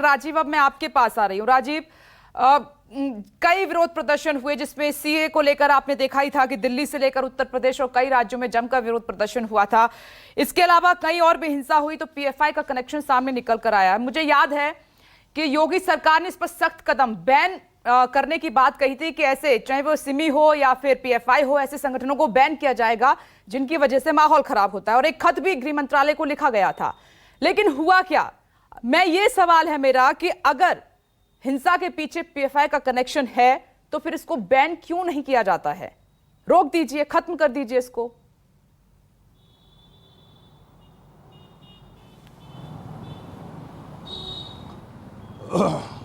राजीव, अब मैं आपके पास आ रही हूँ। राजीव, कई विरोध प्रदर्शन हुए जिसमें सीए को लेकर आपने देखा ही था कि दिल्ली से लेकर उत्तर प्रदेश और कई राज्यों में जमकर विरोध प्रदर्शन हुआ था। इसके अलावा कहीं और भी हिंसा हुई तो पीएफआई का कनेक्शन सामने निकल कर आया। मुझे याद है कि योगी सरकार ने इस पर सख्त कदम बैन करने की बात कही थी कि ऐसे चाहे वो सिमी हो या फिर पीएफआई हो, ऐसे संगठनों को बैन किया जाएगा जिनकी वजह से माहौल खराब होता है, और एक खत भी गृह मंत्रालय को लिखा गया था। लेकिन हुआ क्या? मैं ये सवाल है मेरा कि अगर हिंसा के पीछे पीएफआई का कनेक्शन है तो फिर इसको बैन क्यों नहीं किया जाता है? रोक दीजिए, खत्म कर दीजिए इसको।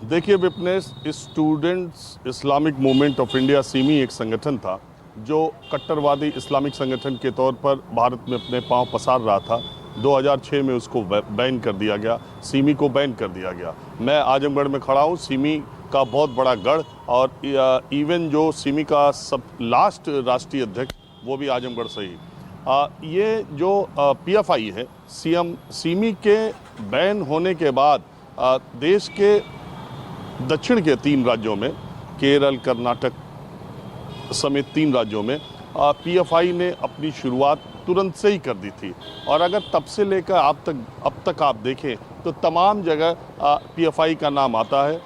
देखिए Vipnesh, students Islamic movement of India Simi एक संगठन था जो कट्टरवादी इस्लामिक संगठन के तौर पर भारत में अपने पांव पसार रहा था। 2006 में उसको बैन कर दिया गया, सिमी को बैन कर दिया गया। मैं आजमगढ़ में खड़ा हूँ, सिमी का बहुत बड़ा गढ़, और इवन जो सिमी का सब लास्ट राष्ट्रीय अध्यक्ष वो भी आजमगढ़ से ही। ये जो पीएफआई है, सिमी के बैन होने के बाद देश के दक्षिण के 3 राज्यों में, केरल, कर्नाटक समेत 3 राज्यों में पीएफआई ने अपनी शुरुआत तुरंत से ही कर दी थी। और अगर तब से लेकर अब तक आप देखें तो तमाम जगह पीएफआई का नाम आता है।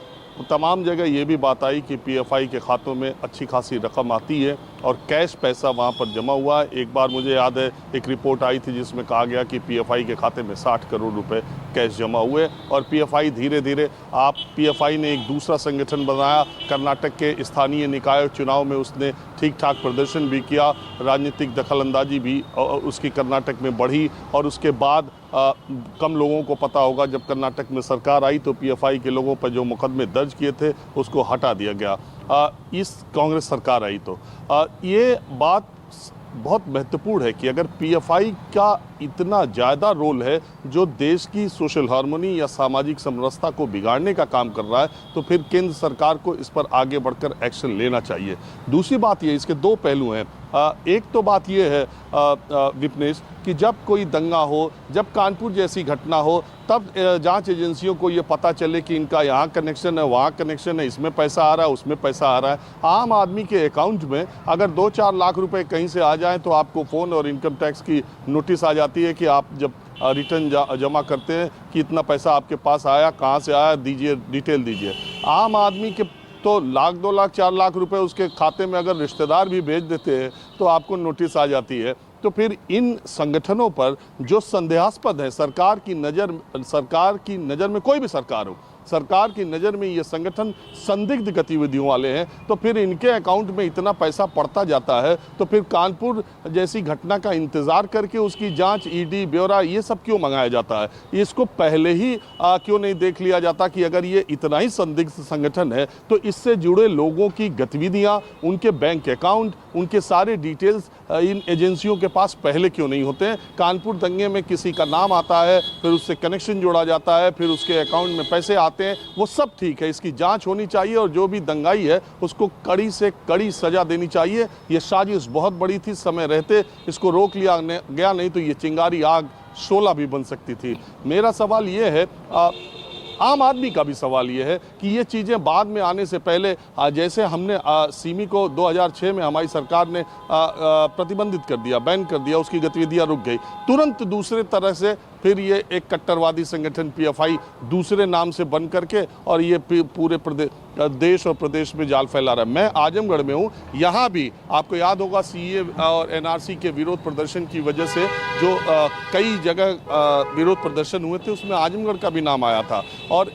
तमाम जगह ये भी बात आई कि पीएफआई के खातों में अच्छी खासी रकम आती है और कैश पैसा वहाँ पर जमा हुआ है। एक बार मुझे याद है एक रिपोर्ट आई थी जिसमें कहा गया कि पीएफआई के खाते में 60 करोड़ रुपए कैश जमा हुए। और पीएफआई धीरे धीरे पीएफआई ने एक दूसरा संगठन बनाया। कर्नाटक के स्थानीय निकाय चुनाव में उसने ठीक ठाक प्रदर्शन भी किया, राजनीतिक दखलंदाजी भी उसकी कर्नाटक में बढ़ी। और उसके बाद कम लोगों को पता होगा, जब कर्नाटक में सरकार आई तो पीएफआई के लोगों पर जो मुकदमे दर्ज किए थे उसको हटा दिया गया। इस कांग्रेस सरकार आई तो ये बात बहुत महत्वपूर्ण है कि अगर पीएफआई का इतना ज़्यादा रोल है जो देश की सोशल हार्मोनी या सामाजिक समरसता को बिगाड़ने का काम कर रहा है, तो फिर केंद्र सरकार को इस पर आगे बढ़कर एक्शन लेना चाहिए। दूसरी बात ये, इसके 2 पहलू हैं। एक तो बात ये है विपनेश कि जब कोई दंगा हो, जब कानपुर जैसी घटना हो, तब जांच एजेंसियों को ये पता चले कि इनका यहाँ कनेक्शन है, वहाँ कनेक्शन है, इसमें पैसा आ रहा है, उसमें पैसा आ रहा है। आम आदमी के अकाउंट में अगर 2-4 लाख रुपए कहीं से आ जाएं तो आपको फ़ोन और इनकम टैक्स की नोटिस आ जाती है कि आप जब रिटर्न जमा करते हैं कि इतना पैसा आपके पास आया, कहाँ से आया, दीजिए, डिटेल दीजिए। आम आदमी के तो लाख, 2 लाख, 4 लाख रुपए उसके खाते में अगर रिश्तेदार भी भेज देते हैं तो आपको नोटिस आ जाती है। तो फिर इन संगठनों पर जो संदेहास्पद है, सरकार की नज़र में, कोई भी सरकार हो, सरकार की नज़र में ये संगठन संदिग्ध गतिविधियों वाले हैं, तो फिर इनके अकाउंट में इतना पैसा पड़ता जाता है, तो फिर कानपुर जैसी घटना का इंतज़ार करके उसकी जांच, ईडी, ब्यौरा, ये सब क्यों मंगाया जाता है? इसको पहले ही क्यों नहीं देख लिया जाता कि अगर ये इतना ही संदिग्ध संगठन है तो इससे जुड़े लोगों की गतिविधियाँ, उनके बैंक अकाउंट, उनके सारे डिटेल्स इन एजेंसियों के पास पहले क्यों नहीं होते हैं? कानपुर दंगे में किसी का नाम आता है, फिर उससे कनेक्शन जोड़ा जाता है, फिर उसके अकाउंट में पैसे आते हैं, वो सब ठीक है, इसकी जांच होनी चाहिए और जो भी दंगाई है उसको कड़ी से कड़ी सजा देनी चाहिए। ये साजिश बहुत बड़ी थी, समय रहते इसको रोक लिया गया, नहीं तो ये चिंगारी आग शोला भी बन सकती थी। मेरा सवाल ये है, आम आदमी का भी सवाल ये है कि ये चीज़ें बाद में आने से पहले, जैसे हमने सिमी को 2006 में हमारी सरकार ने प्रतिबंधित कर दिया, बैन कर दिया, उसकी गतिविधियां रुक गई, तुरंत दूसरे तरह से फिर ये एक कट्टरवादी संगठन पीएफआई दूसरे नाम से बन करके और ये पूरे देश और प्रदेश में जाल फैला रहा है। मैं आजमगढ़ में हूँ, यहाँ भी आपको याद होगा सीए और एनआरसी के विरोध प्रदर्शन की वजह से जो कई जगह विरोध प्रदर्शन हुए थे उसमें आजमगढ़ का भी नाम आया था। और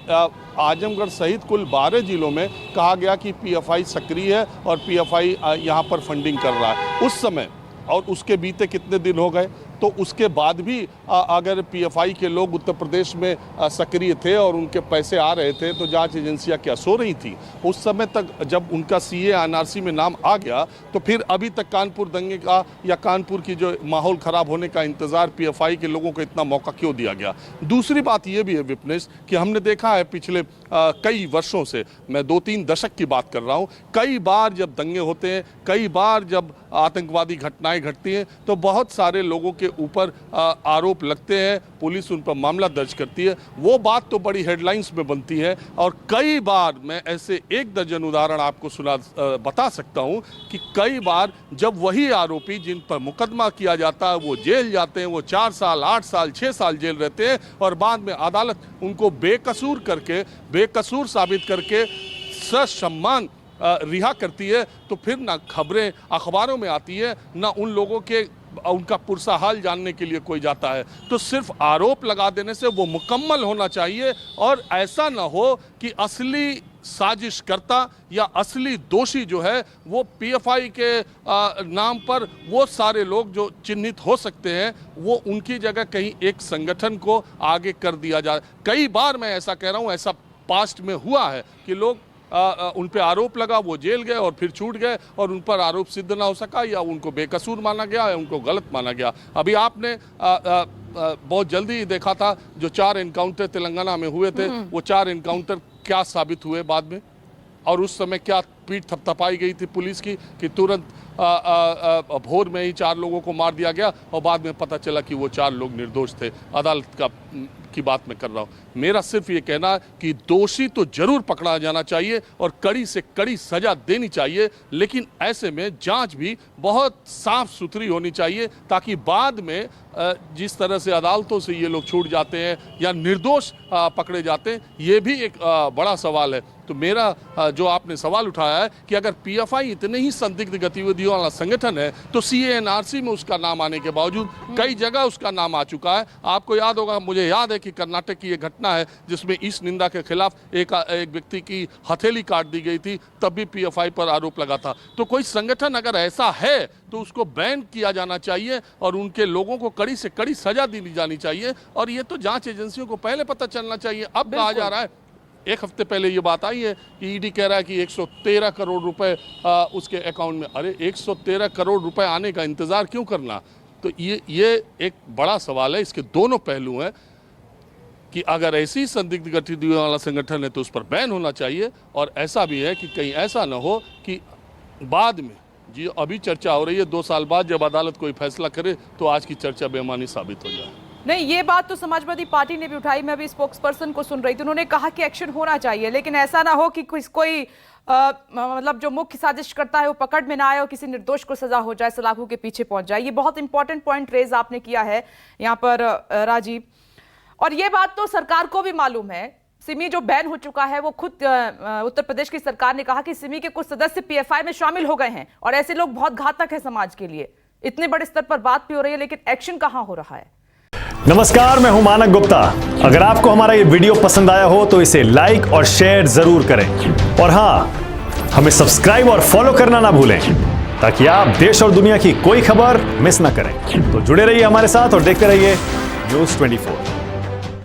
आजमगढ़ सहित कुल 12 जिलों में कहा गया कि पीएफआई सक्रिय है और पीएफआई यहाँ पर फंडिंग कर रहा है। उस समय और उसके बीते कितने दिन हो गए, तो उसके बाद भी अगर पीएफआई के लोग उत्तर प्रदेश में सक्रिय थे और उनके पैसे आ रहे थे तो जांच एजेंसियां क्या सो रही थी? उस समय तक जब उनका सीए एनआरसी में नाम आ गया तो फिर अभी तक कानपुर दंगे का या कानपुर की जो माहौल ख़राब होने का इंतज़ार पीएफआई के लोगों को इतना मौका क्यों दिया गया? दूसरी बात ये भी है विपनेश कि हमने देखा है पिछले कई वर्षों से, मैं 2-3 दशक की बात कर रहा हूँ, कई बार जब दंगे होते हैं, कई बार जब आतंकवादी घटनाएं घटती हैं तो बहुत सारे लोगों के ऊपर आरोप लगते हैं, पुलिस उन पर मामला दर्ज करती है, वो बात तो बड़ी हेडलाइंस में बनती है। और कई बार मैं ऐसे 1 दर्जन उदाहरण आपको बता सकता हूं कि कई बार जब वही आरोपी जिन पर मुकदमा किया जाता है वो जेल जाते हैं, वो 4 साल 8 साल 6 साल जेल रहते हैं और बाद में अदालत उनको बेकसूर साबित करके ससम्मान रिहा करती है, तो फिर ना खबरें अखबारों में आती है, ना उन लोगों के उनका पुरसा हाल जानने के लिए कोई जाता है। तो सिर्फ आरोप लगा देने से वो मुकम्मल होना चाहिए और ऐसा ना हो कि असली साजिशकर्ता या असली दोषी जो है वो पीएफआई के नाम पर वो सारे लोग जो चिन्हित हो सकते हैं वो उनकी जगह कहीं एक संगठन को आगे कर दिया जाए। कई बार मैं ऐसा कह रहा हूँ, ऐसा पास्ट में हुआ है कि लोग उन पे आरोप लगा, वो जेल गए और फिर छूट गए और उन पर आरोप सिद्ध ना हो सका या उनको बेकसूर माना गया या उनको गलत माना गया। अभी आपने बहुत जल्दी देखा था जो 4 एनकाउंटर तेलंगाना में हुए थे, वो 4 एनकाउंटर क्या साबित हुए बाद में, और उस समय क्या पीठ थपथपाई गई थी पुलिस की कि तुरंत भोर में ही 4 लोगों को मार दिया गया और बाद में पता चला कि वो 4 लोग निर्दोष थे। अदालत की बात मैं कर रहा हूँ। मेरा सिर्फ ये कहना है कि दोषी तो जरूर पकड़ा जाना चाहिए और कड़ी से कड़ी सजा देनी चाहिए, लेकिन ऐसे में जांच भी बहुत साफ सुथरी होनी चाहिए ताकि बाद में जिस तरह से अदालतों से ये लोग छूट जाते हैं या निर्दोष पकड़े जाते हैं, ये भी एक बड़ा सवाल है। तो मेरा जो आपने सवाल उठाया है कि अगर पीएफआई इतने ही संदिग्ध गतिविधियों वाला संगठन है तो सीएएनआरसी में उसका नाम आने के बावजूद कई जगह उसका नाम आ चुका है। आपको याद होगा, मुझे याद है कि कर्नाटक की ये घटना है जिसमें इस निंदा के खिलाफ एक व्यक्ति की हथेली काट दी गई थी, तब भी पीएफआई पर आरोप लगा था। तो कोई संगठन अगर ऐसा है तो उसको बैन किया जाना चाहिए और उनके लोगों को कड़ी से कड़ी सजा दी जानी चाहिए और ये तो जांच एजेंसियों को पहले पता चलना चाहिए। अब कहा जा रहा है, 1 हफ्ते पहले ये बात आई है कि ईडी कह रहा है कि 113 करोड़ रुपए उसके अकाउंट में। अरे 113 करोड़ रुपए आने का इंतजार क्यों करना? तो ये एक बड़ा सवाल है। इसके दोनों पहलू हैं कि अगर ऐसी संदिग्ध गतिविधियों वाला संगठन है तो उस पर बैन होना चाहिए, और ऐसा भी है कि कहीं ऐसा ना हो कि बाद में, जी अभी चर्चा हो रही है, 2 साल बाद जब अदालत कोई फैसला करे तो आज की चर्चा बेमानी साबित हो जाए। नहीं, ये बात तो समाजवादी पार्टी ने भी उठाई। मैं अभी स्पोक्स पर्सन को सुन रही थी, उन्होंने कहा कि एक्शन होना चाहिए, लेकिन ऐसा ना हो कि कोई मतलब जो मुख्य साजिश करता है वो पकड़ में ना आए और किसी निर्दोष को सजा हो जाए, सलाखों के पीछे पहुंच जाए। ये बहुत इंपॉर्टेंट पॉइंट रेज आपने किया है यहाँ पर राजीव, और ये बात तो सरकार को भी मालूम है। सिमी जो बैन हो चुका है वो खुद उत्तर प्रदेश की सरकार ने कहा कि सिमी के कुछ सदस्य पीएफआई में शामिल हो गए हैं और ऐसे लोग बहुत घातक है समाज के लिए। इतने बड़े स्तर पर बात भी हो रही है, लेकिन एक्शन कहां हो रहा है? नमस्कार, मैं हूं मानक गुप्ता। अगर आपको हमारा ये वीडियो पसंद आया हो तो इसे लाइक और शेयर जरूर करें, और हां, हमें सब्सक्राइब और फॉलो करना ना भूलें ताकि आप देश और दुनिया की कोई खबर मिस ना करें। तो जुड़े रहिए हमारे साथ और देखते रहिए न्यूज़ 24।